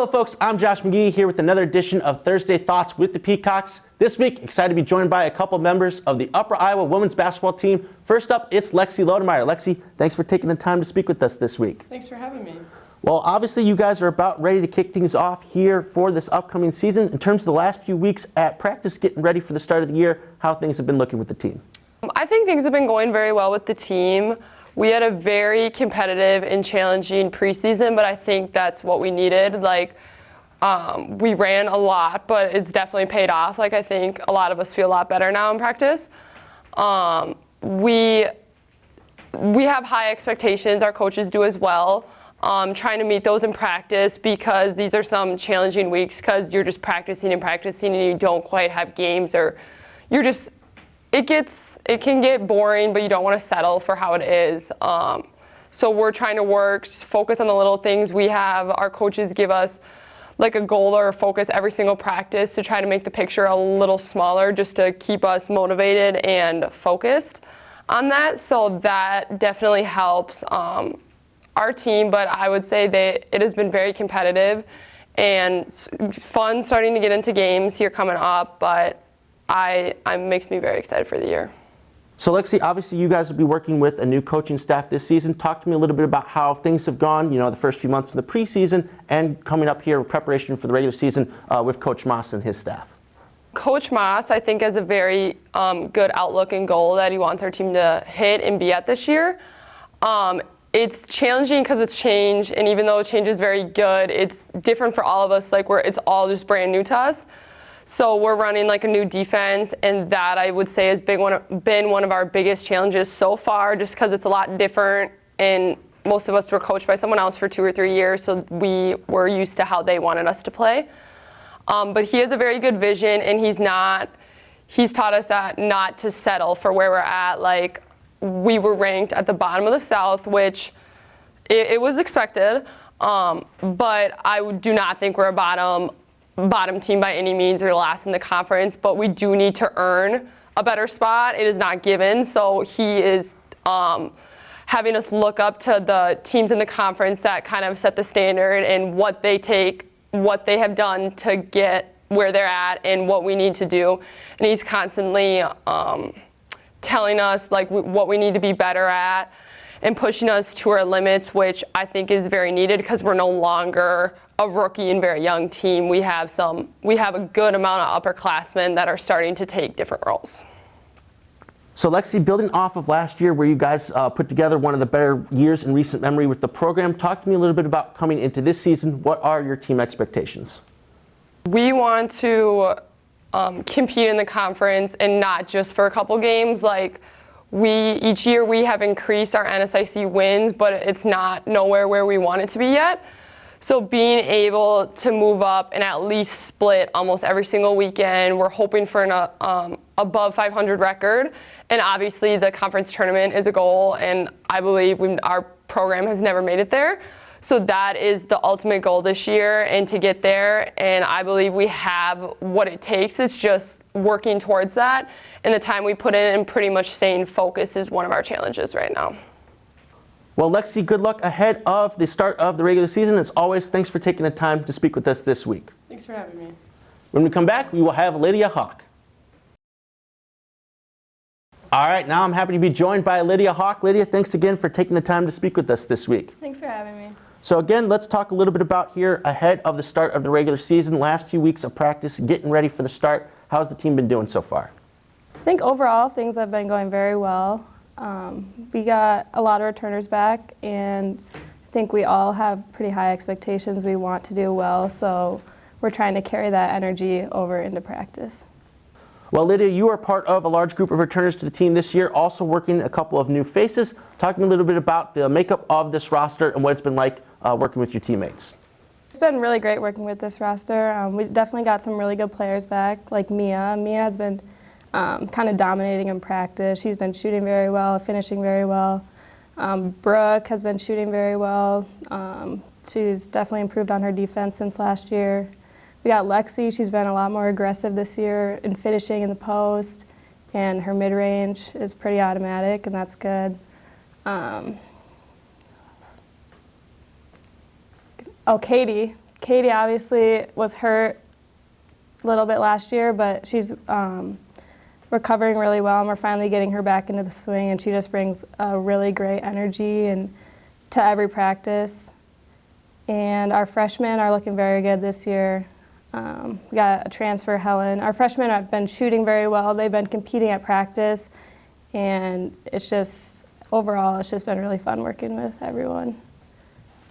Hello folks, I'm Josh McGehee here with another edition of Thursday Thoughts with the Peacocks. This week, excited to be joined by a couple members of the Upper Iowa women's basketball team. First up, it's Lexie Lodermeier. Lexie, thanks for taking the time to speak with us this week. Thanks for having me. Well, obviously you guys are about ready to kick things off here for this upcoming season. In terms of the last few weeks at practice, getting ready for the start of the year, how things have been looking with the team? I think things have been going very well with the team. We had a very competitive and challenging preseason, but I think that's what we needed. We ran a lot, but it's definitely paid off. I think a lot of us feel a lot better now in practice. We have high expectations. Our coaches do as well. Trying to meet those in practice because these are some challenging weeks because you're just practicing and practicing and you don't quite have games, or it can get boring, but you don't want to settle for how it is. So we're trying to focus on the little things we have. Our coaches give us a goal or a focus every single practice to try to make the picture a little smaller just to keep us motivated and focused on that. So that definitely helps our team, but I would say that it has been very competitive and fun starting to get into games here coming up, but it makes me very excited for the year. So Lexie, obviously you guys will be working with a new coaching staff this season. Talk to me a little bit about how things have gone, the first few months in the preseason and coming up here in preparation for the regular season with Coach Moss and his staff. Coach Moss, I think, has a very good outlook and goal that he wants our team to hit and be at this year. It's challenging because it's change, and even though change is very good, it's different for all of us. It's all just brand new to us. So we're running a new defense, and that I would say has been one of our biggest challenges so far, just because it's a lot different, and most of us were coached by someone else for 2 or 3 years, so we were used to how they wanted us to play. But he has a very good vision, and he's taught us that not to settle for where we're at. We were ranked at the bottom of the South, which it was expected, but I do not think we're a bottom team by any means or last in the conference, but we do need to earn a better spot. It is not given, so he is having us look up to the teams in the conference that kind of set the standard and what they have done to get where they're at and what we need to do. And he's constantly telling us what we need to be better at and pushing us to our limits, which I think is very needed because we're no longer a rookie and very young team. We have a good amount of upperclassmen that are starting to take different roles. So Lexie, building off of last year where you guys put together one of the better years in recent memory with the program, talk to me a little bit about coming into this season. What are your team expectations? We want to compete in the conference and not just for a couple games. Each year we have increased our NSIC wins, but it's not nowhere where we want it to be yet. So being able to move up and at least split almost every single weekend, we're hoping for an above 500 record. And obviously the conference tournament is a goal, and I believe our program has never made it there. So that is the ultimate goal this year, and to get there, and I believe we have what it takes. It's just working towards that, and the time we put in and pretty much staying focused is one of our challenges right now. Well, Lexie, good luck ahead of the start of the regular season. As always, thanks for taking the time to speak with us this week. Thanks for having me. When we come back, we will have Lydia Haack. All right, now I'm happy to be joined by Lydia Haack. Lydia, thanks again for taking the time to speak with us this week. Thanks for having me. So again, let's talk a little bit about here ahead of the start of the regular season. Last few weeks of practice, getting ready for the start. How's the team been doing so far? I think overall things have been going very well. We got a lot of returners back, and I think we all have pretty high expectations. We want to do well, so we're trying to carry that energy over into practice. Well, Lydia, you are part of a large group of returners to the team this year, also working a couple of new faces. Talk to me a little bit about the makeup of this roster and what it's been like working with your teammates. It's been really great working with this roster. We definitely got some really good players back, like Mia. Mia has been kind of dominating in practice. She's been shooting very well, finishing very well. Brooke has been shooting very well. She's definitely improved on her defense since last year. We got Lexie. She's been a lot more aggressive this year in finishing in the post, and her mid-range is pretty automatic, and that's good. Katie. Katie obviously was hurt a little bit last year, but she's recovering really well, and we're finally getting her back into the swing, and she just brings a really great energy and to every practice. And our freshmen are looking very good this year. We got a transfer, Helen. Our freshmen have been shooting very well. They've been competing at practice, and it's just, overall, it's just been really fun working with everyone.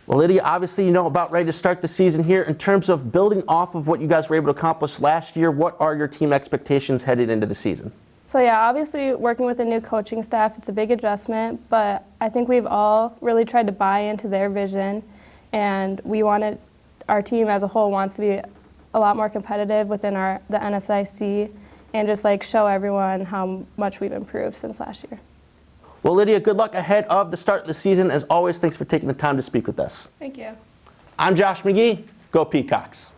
Well, Lydia, obviously, about ready to start the season here. In terms of building off of what you guys were able to accomplish last year, what are your team expectations headed into the season? So yeah, obviously working with a new coaching staff, it's a big adjustment, but I think we've all really tried to buy into their vision, and our team as a whole wants to be a lot more competitive within the NSIC, and just show everyone how much we've improved since last year. Well, Lydia, good luck ahead of the start of the season. As always, thanks for taking the time to speak with us. Thank you. I'm Josh McGehee. Go Peacocks.